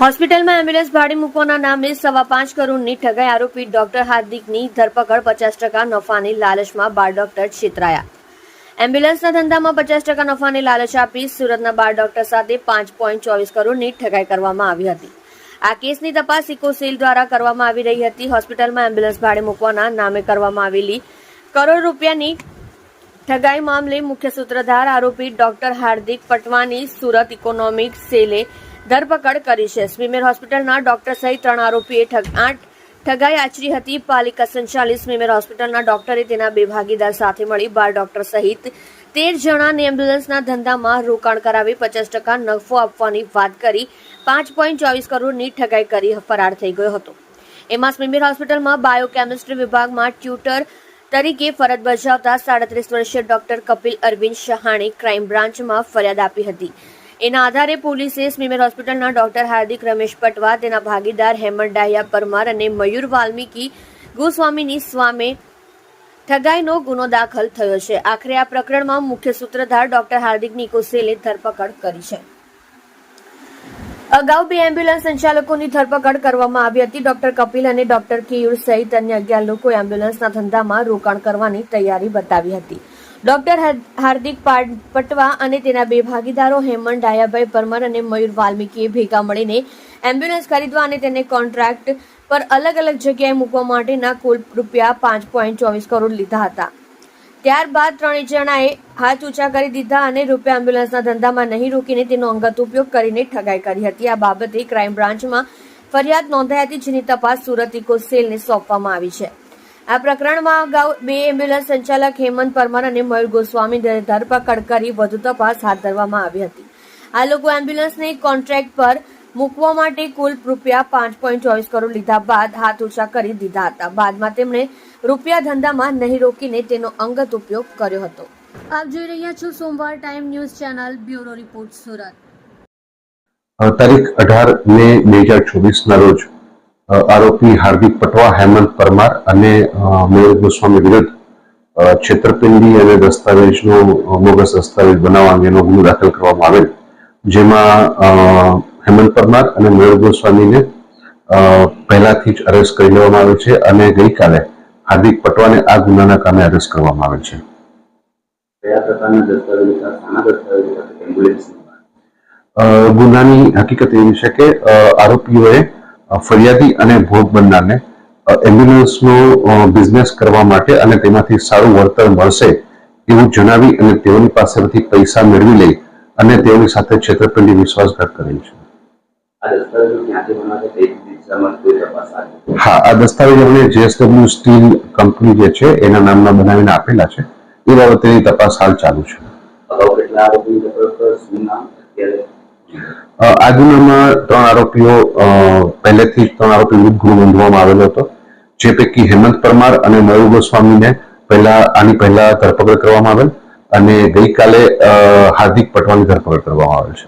હોસ્પિટલમાં એમ્બ્યુલન્સ ભાડે મૂકવાના નામે 5.25 કરોડની ઠગાઈ આરોપી ડોક્ટર હાર્દિકની ધરપકડ 50% નફાની લાલચમાં 12 ડોક્ટર છેતરાયા. એમ્બ્યુલન્સના ધંધામાં 50% નફાની લાલચ આપી સુરતના 12 ડોક્ટર સાથે 5.24 કરોડની ઠગાઈ કરવામાં આવી હતી. આ કેસની તપાસ ઇકો સેલ દ્વારા કરવામાં આવી રહી હતી. હોસ્પિટલમાં એમ્બ્યુલન્સ ભાડે મૂકવાના નામે કરવામાં આવેલી કરોડ રૂપિયાની ઠગાઈ મામલે મુખ્ય સૂત્રધાર આરોપી ડોક્ટર હાર્દિક પટવાની સુરત ઇકોનોમિક સેલે ધરપકડ કરી છે. સ્મીમેર હોસ્પિટલના ડોક્ટર સહિત 3 આરોપીએ ઠગાઈ આચરી હતી. પાલિકા સંચાલિત સ્મીમેર હોસ્પિટલના ડોક્ટરે તેના 2 ભાગીદાર સાથે મળી 12 ડોક્ટર સહિત 13 જણાને એમ્બ્યુલન્સના ધંધામાં રોકાણ કરાવી 50% નફો આપવાની વાત કરી 5.24 કરોડની ઠગાઈ કરી ફરાર થઈ ગયો હતો. એમાં સ્મીમેર હોસ્પિટલમાં બાયોકેમિસ્ટ્રી વિભાગમાં ટ્યુટર તરીકે ફરજ બજાવતા 37 વર્ષીય ડોક્ટર કપિલ અરવિંદ શહાણે ક્રાઇમ બ્રાન્ચમાં ફરિયાદ આપી હતી. એના આધારે પોલીસે સ્મીમેર હોસ્પિટલના ડોક્ટર હાર્દિક રમેશ પટવા, તેના ભાગીદાર હેમંત ડાહિયા પરમાર અને મયુર વાલ્મીકી ગોસ્વામીની સામે ઠગાઈનો ગુનો દાખલ થયો છે. આખરે આ પ્રકરણમાં મુખ્ય સૂત્રધાર ડોક્ટર હાર્દિકની ઇકો સેલે ધરપકડ કરી છે. અગાઉ 2 એમ્બ્યુલન્સ સંચાલકોની ધરપકડ કરવામાં આવી હતી. ડોક્ટર કપિલ અને ડોક્ટર કેયુર સહિત અન્ય 11 લોકોએ એમ્બ્યુલન્સના ધંધામાં રોકાણ કરવાની તૈયારી બતાવી હતી. ડોક્ટર હાર્દિક પટવા અને તેના 2 ભાગીદારો હેમંત ડાયાભાઈ પરમાર અને મયુર વાલ્મીકીએ ભેગા મળીને એમ્બ્યુલન્સ ખરીદવા અને તેને કોન્ટ્રાક્ટ પર અલગ અલગ જગ્યાએ મૂકવા માટેના કુલ રૂપિયા 5.24 કરોડ લીધા હતા. ત્યારબાદ 3 જણાએ હાથ ઊંચા કરી દીધા અને રૂપિયા એમ્બ્યુલન્સના ધંધામાં નહીં રોકીને તેનો અંગત ઉપયોગ કરીને ઠગાઈ કરી હતી. આ બાબતે ક્રાઇમ બ્રાન્ચમાં ફરિયાદ નોંધાઈ હતી, જેની તપાસ સુરત ઇકો સેલને સોંપવામાં આવી છે. આ પ્રકરણમાં અગાઉ 2 એમ્બ્યુલન્સ સંચાલક હેમંત પરમાર અને મયુર ગોસ્વામીની ધરપકડ કરી વધુ તપાસ હાથ ધરવામાં આવી હતી. આ લોકો એમ્બ્યુલન્સને કોન્ટ્રાક્ટ પર મૂકવા માટે કુલ રૂપિયા 5.24 કરોડ લીધા બાદ હાથ ઊંચા કરી દીધા હતા. બાદમાં તેમણે રૂપિયા ધંધામાં નહીં રોકીને તેનો અંગત ઉપયોગ કર્યો હતો. આપ જોઈ રહ્યા છો સોમવાર time news channel. Bureau report, Surat. તારીખ 18 મે 2024 ના રોજ આરોપી હાર્દિક પટવા, હેમંત પરમાર અને મયુર ગોસ્વામી વિરુદ્ધ છેતરપિંડી અને દસ્તાવેજનો બોગસ દસ્તાવેજ બનાવવા અંગેનો ગુનો દાખલ કરવામાં આવેલ, જેમાં હેમંત પરમાર અને મયુર ગોસ્વામીને પહેલાથી જ અરેસ્ટ કરી લેવામાં આવે છે અને ગઈકાલે હાર્દિક પટવાને આ ગુનાના કામે અરેસ્ટ કરવામાં આવેલ છે. કયા પ્રકારના દસ્તાવેજ? ગુનાની હકીકત એવી છે કે આરોપીઓએ ફરિયાદી અને ભોગ બનનારને એમ્બ્યુલન્સનો બિઝનેસ કરવા માટે અને તેમાંથી સારું વળતર મળશે એવું જણાવી અને તેઓની પાસેથી પૈસા મેળવી લઈ અને તેઓની સાથે છેતરપિંડી વિશ્વાસઘાત કરેલ છે. હા, આ દસ્તાવેજ અમને JSW સ્ટીલ કંપની જે છે એના નામના બનાવીને આપેલા છે. એ બાબતેની તપાસ હાલ ચાલુ છે. આ ગુનામાં 3 આરોપીઓ પહેલેથી જ 3 આરોપી વિરુદ્ધ ગુનો નોંધવામાં આવેલો હતો, જે પૈકી હેમંત પરમાર અને મયુર ગોસ્વામીને આની પહેલા ધરપકડ કરવામાં આવેલ અને ગઈકાલે હાર્દિક પટવાની ધરપકડ કરવામાં આવેલ છે.